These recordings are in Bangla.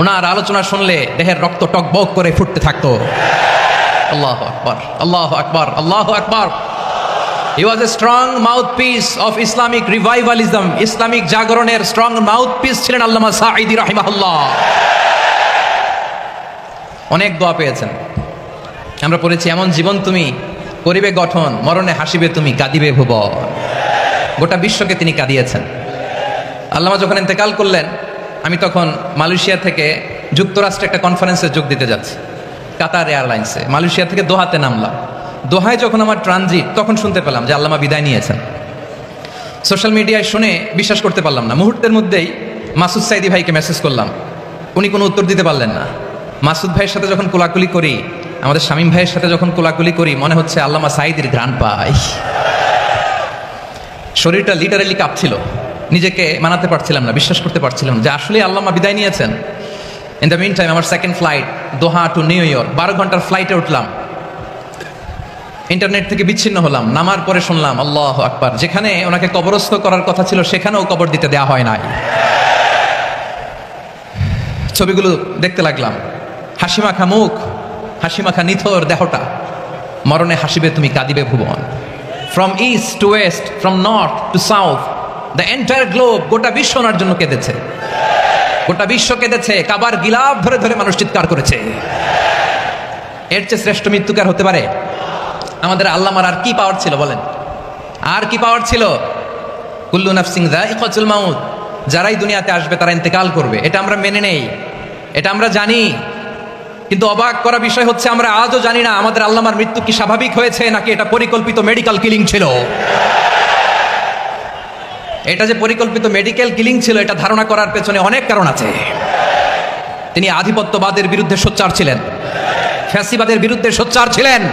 ওনার আলোচনা শুনলে দেহের রক্ত টকবক করে ফুটতে থাকতো। আল্লাহু আকবার, আল্লাহু আকবার, আল্লাহু আকবার। He was a strong mouthpiece of Islamic revivalism. Islamic জাগরণের স্ট্রং মাউথপিস ছিলেন আল্লামা সাঈদী রাহিমাহুল্লাহ। অনেক দোয়া পেয়েছেন। আমরা পড়েছি, এমন জীবন তুমি করিবে গঠন, মরণে হাসিবে তুমি, কাঁদিবে ভুবন। গোটা বিশ্বকে তিনি কাঁদিয়েছেন। আল্লামা যখন ইন্তেকাল করলেন, আমি তখন মালয়েশিয়া থেকে যুক্তরাষ্ট্রে একটা কনফারেন্সে যোগ দিতে যাচ্ছি, কাতার এয়ারলাইন্সে। মালয়েশিয়া থেকে দোহাতে নামলাম। দোহায় যখন আমার ট্রানজিট, তখন শুনতে পেলাম যে আল্লামা বিদায় নিয়েছেন। সোশ্যাল মিডিয়ায় শুনে বিশ্বাস করতে পারলাম না। মুহূর্তের মধ্যেই মাসুদ সাইদি ভাইকে মেসেজ করলাম, উনি কোনো উত্তর দিতে পারলেন না। মাসুদ ভাইয়ের সাথে যখন কোলাকুলি করি, আমাদের শামীম ভাইয়ের সাথে যখন কোলাকুলি করি, মনে হচ্ছে আল্লামা সাইদির ঘ্রাণ পাই। শরীরটা লিটারালি কাঁপছিল, নিজেকে মানাতে পারছিলাম না, বিশ্বাস করতে পারছিলাম যে আসলে আল্লামা বিদায় নিয়েছেন। ইন দ্য মিন টাইম আমার সেকেন্ড ফ্লাইট, দোহা টু নিউ ইয়র্ক, 12 ঘন্টার ফ্লাইটে উঠলাম। ইন্টারনেট থেকে বিচ্ছিন্ন হলাম। নামার পরে শুনলাম আল্লাহু আকবার, যেখানে ওনাকে কবরস্থ করার কথা ছিল সেখানেও কবর দিতে দেওয়া হয় নাই। ছবিগুলো দেখতে লাগলাম, হাসিমাখা মুখ, হাসিমাখা নিথর দেহটা, মরণে হাসিবে তুমি, কাঁদিবে ভুবন। From east to west, from north to south, the entire globe, গোটা বিশ্ব ওনার জন্য কেঁদেছে, গোটা বিশ্ব কেঁদেছে। কাবার গিলাফ ধরে ধরে মানুষ চিৎকার করেছে। এর চেয়ে শ্রেষ্ঠ মৃত্যুকার হতে পারে? আমাদের আল্লামার আর কি পাওয়ার ছিল বলেন? আর কি পাওয়ার ছিল? কুল্লু নাফসিন যায়িকাতুল মাউত, যারাই দুনিয়াতে আসবে তারা ইন্তেকাল করবে, এটা আমরা মেনে নেই, এটা আমরা জানি। কিন্তু অবাক করা বিষয় হচ্ছে, আমরা আজও জানি না আমাদের আল্লামার মৃত্যু কি স্বাভাবিক হয়েছে নাকি এটা পরিকল্পিত মেডিকেল কিলিং ছিল। এটা যে পরিকল্পিত মেডিকেল কিলিং ছিল, এটা ধারণা করার পেছনে অনেক কারণ আছে। তিনি আধিপত্যবাদের বিরুদ্ধে সোচ্চার ছিলেন, ফ্যাসিবাদের বিরুদ্ধে সোচ্চার ছিলেন,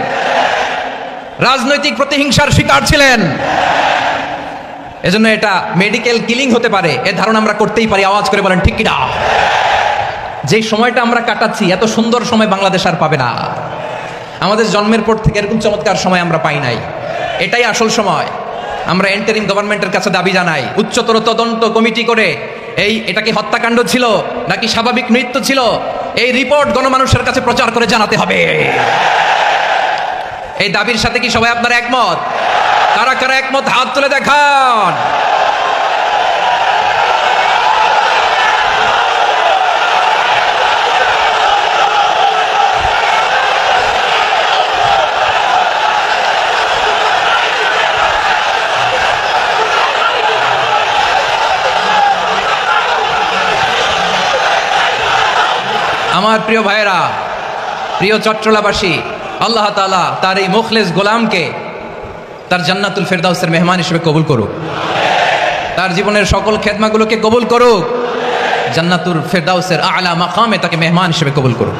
রাজনৈতিক প্রতিহিংসার শিকার ছিলেন। এজন্য এটা মেডিকেল কিলিং হতে পারে, এ ধারণা আমরা করতেই পারি। আওয়াজ করে বলেন ঠিক কিনা? যে সময়টা আমরা কাটাচ্ছি, এত সুন্দর সময় বাংলাদেশ আর পাবে না। আমাদের জন্মের পর থেকে এরকম চমৎকার সময় আমরা পাই নাই। এটাই আসল সময়। আমরা ইন্টারিম গভর্নমেন্টের কাছে দাবি জানাই, উচ্চতর তদন্ত কমিটি করে এটা কি হত্যাকাণ্ড ছিল নাকি স্বাভাবিক মৃত্যু ছিল, এই রিপোর্ট গণমানুষের কাছে প্রচার করে জানাতে হবে। এই দাবির সাথে কি সবাই আপনারা একমত? কারা কারা একমত হাত তুলে দেখান। আমার প্রিয় ভাইয়েরা, প্রিয় চট্টলাবাসী, আল্লাহ তাআলা তার এই মুখলেস গোলামকে তার জান্নাতুল ফেরদাউসের মেহমান হিসেবে কবুল করুক, তার জীবনের সকল খেদমাগুলোকে কবুল করুক, জান্নাতুল ফেরদাউসের আলা মাকামে তাকে মেহমান হিসেবে কবুল করুক।